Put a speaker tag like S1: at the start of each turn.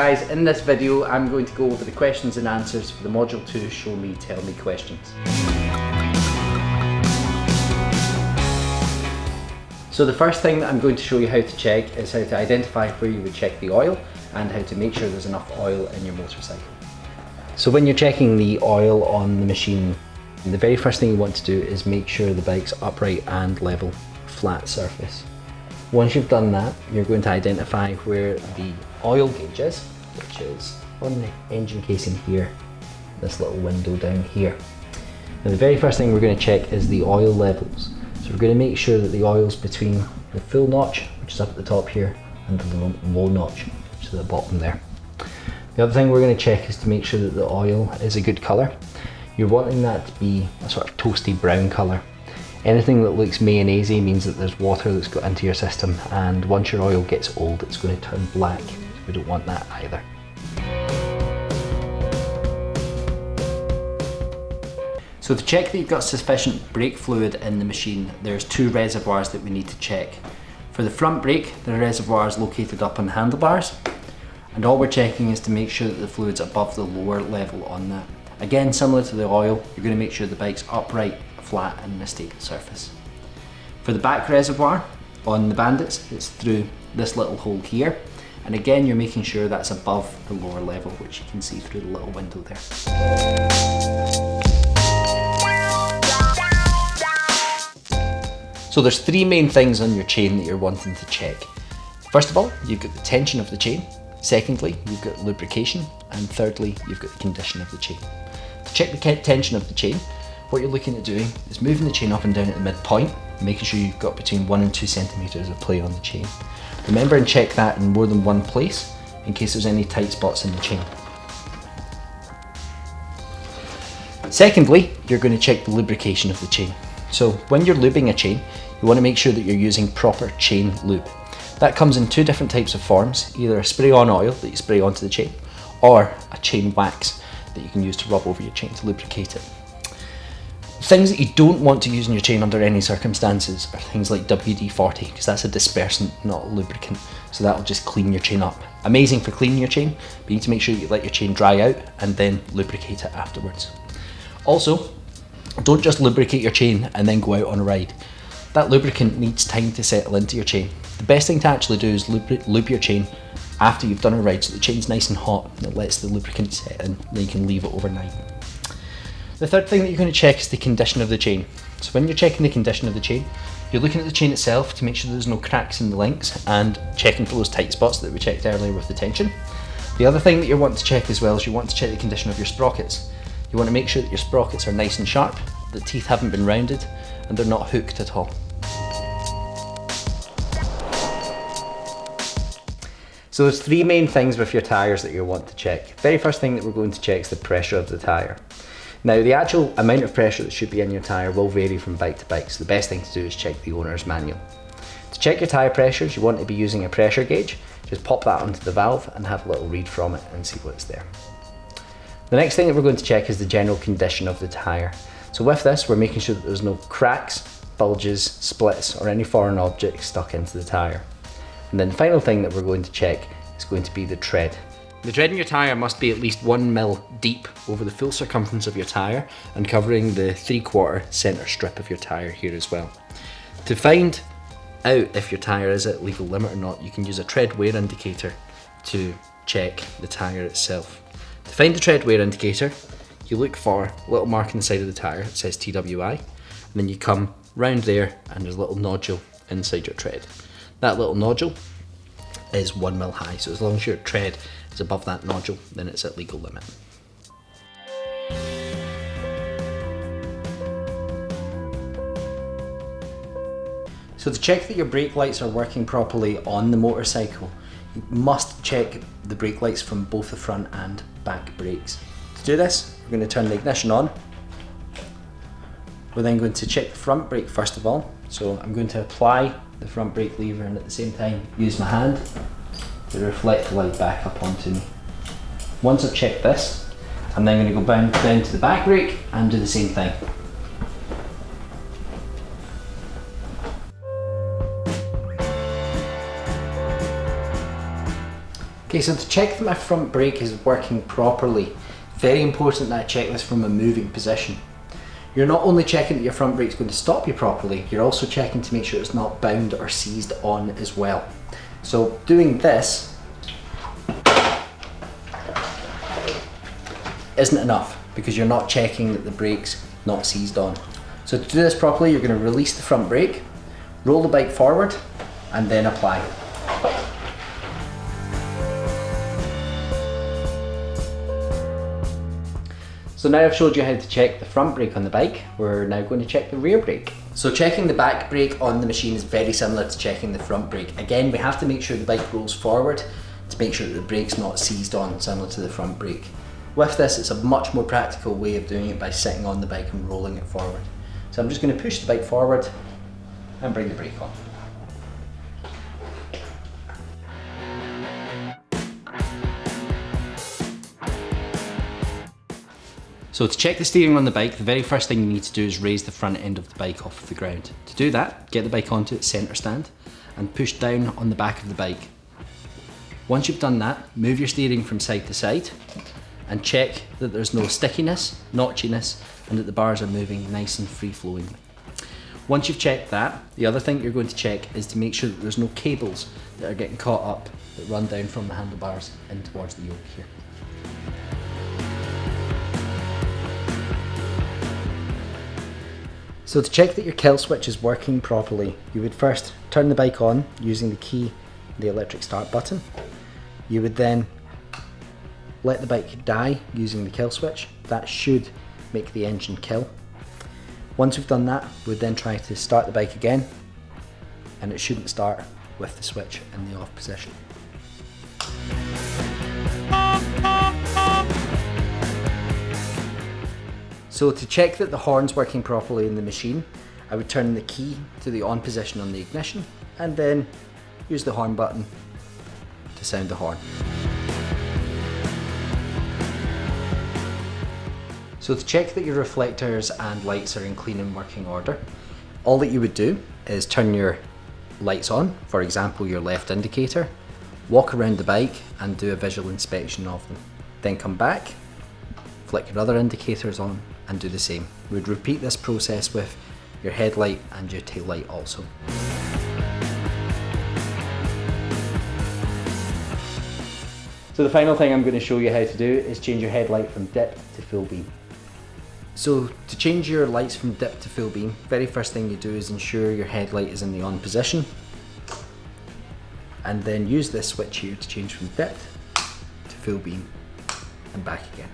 S1: guys, in this video I'm going to go over the questions and answers for the Module 2 Show Me Tell Me questions. So the first thing that I'm going to show you how to check is how to identify where you would check the oil and how to make sure there's enough oil in your motorcycle. So when you're checking the oil on the machine, the very first thing you want to do is make sure the bike's upright and level, flat surface. Once you've done that, you're going to identify where the oil gauge is, which is on the engine casing here, this little window down here. Now the very first thing we're going to check is the oil levels. So we're going to make sure that the oil's between the full notch, which is up at the top here, and the low notch, which is at the bottom there. The other thing we're going to check is to make sure that the oil is a good colour. You're wanting that to be a sort of toasty brown colour. Anything that looks mayonnaisey means that there's water that's got into your system, and once your oil gets old it's going to turn black. We don't want that either. So to check that you've got sufficient brake fluid in the machine, there's two reservoirs that we need to check. For the front brake, the reservoir is located up on the handlebars, and all we're checking is to make sure that the fluid's above the lower level on that. Again, similar to the oil, you're going to make sure the bike's upright, flat and in a stable surface. For the back reservoir on the Bandits, it's through this little hole here, and again you're making sure that's above the lower level, which you can see through the little window there. So there's three main things on your chain that you're wanting to check. First of all, you've got the tension of the chain. Secondly, you've got lubrication, and thirdly, you've got the condition of the chain. To check the tension of the chain, what you're looking at doing is moving the chain up and down at the midpoint, making sure you've got between 1 and 2 centimeters of play on the chain. Remember and check that in more than one place in case there's any tight spots in the chain. Secondly, you're going to check the lubrication of the chain. So when you're lubing a chain, you want to make sure that you're using proper chain lube. That comes in two different types of forms, either a spray-on oil that you spray onto the chain, or a chain wax that you can use to rub over your chain to lubricate it. Things that you don't want to use in your chain under any circumstances are things like WD-40, because that's a dispersant, not a lubricant, so that'll just clean your chain up. Amazing for cleaning your chain, but you need to make sure you let your chain dry out and then lubricate it afterwards. Also, don't just lubricate your chain and then go out on a ride. That lubricant needs time to settle into your chain. The best thing to actually do is lube your chain after you've done a ride so the chain's nice and hot and it lets the lubricant set in, then you can leave it overnight. The third thing that you're going to check is the condition of the chain. So when you're checking the condition of the chain, you're looking at the chain itself to make sure there's no cracks in the links and checking for those tight spots that we checked earlier with the tension. The other thing that you want to check as well is you want to check the condition of your sprockets. You want to make sure that your sprockets are nice and sharp, the teeth haven't been rounded, and they're not hooked at all. So there's three main things with your tyres that you want to check. Very first thing that we're going to check is the pressure of the tyre. Now the actual amount of pressure that should be in your tyre will vary from bike to bike, so the best thing to do is check the owner's manual. To check your tyre pressures, you want to be using a pressure gauge. Just pop that onto the valve and have a little read from it and see what's there. The next thing that we're going to check is the general condition of the tyre. So with this, we're making sure that there's no cracks, bulges, splits or any foreign objects stuck into the tyre. And then the final thing that we're going to check is going to be the tread. The tread in your tyre must be at least 1 mil deep over the full circumference of your tyre and covering the 3/4 centre strip of your tyre here as well. To find out if your tyre is at legal limit or not, you can use a tread wear indicator to check the tyre itself. To find the tread wear indicator, you look for a little mark on the side of the tyre that says TWI, and then you come round there and there's a little nodule inside your tread. That little nodule is 1 mil high, so as long as your tread is above that nodule, then it's at legal limit. So to check that your brake lights are working properly on the motorcycle, you must check the brake lights from both the front and back brakes. To do this, we're going to turn the ignition on. We're then going to check the front brake first of all. So I'm going to apply the front brake lever and at the same time use my hand to reflect the light back up onto me. Once I've checked this, I'm then going to go down to the back brake and do the same thing. Okay, so to check that my front brake is working properly, very important that I check this from a moving position. You're not only checking that your front brake's going to stop you properly, you're also checking to make sure it's not bound or seized on as well. So doing this isn't enough because you're not checking that the brake's not seized on. So to do this properly, you're going to release the front brake, roll the bike forward, and then apply. So now I've showed you how to check the front brake on the bike, we're now going to check the rear brake. So checking the back brake on the machine is very similar to checking the front brake. Again, we have to make sure the bike rolls forward to make sure that the brake's not seized on, similar to the front brake. With this, it's a much more practical way of doing it by sitting on the bike and rolling it forward. So I'm just going to push the bike forward and bring the brake on. So to check the steering on the bike, the very first thing you need to do is raise the front end of the bike off of the ground. To do that, get the bike onto its centre stand and push down on the back of the bike. Once you've done that, move your steering from side to side and check that there's no stickiness, notchiness, and that the bars are moving nice and free-flowing. Once you've checked that, the other thing you're going to check is to make sure that there's no cables that are getting caught up that run down from the handlebars in towards the yoke here. So to check that your kill switch is working properly, you would first turn the bike on using the key, the electric start button. You would then let the bike die using the kill switch. That should make the engine kill. Once we've done that, we'd then try to start the bike again, and it shouldn't start with the switch in the off position. So to check that the horn's working properly in the machine, I would turn the key to the on position on the ignition and then use the horn button to sound the horn. So to check that your reflectors and lights are in clean and working order, all that you would do is turn your lights on, for example your left indicator, walk around the bike and do a visual inspection of them. Then come back, flick your other indicators on and do the same. We'd repeat this process with your headlight and your tail light also. So the final thing I'm going to show you how to do is change your headlight from dip to full beam. So to change your lights from dip to full beam, very first thing you do is ensure your headlight is in the on position, and then use this switch here to change from dip to full beam and back again.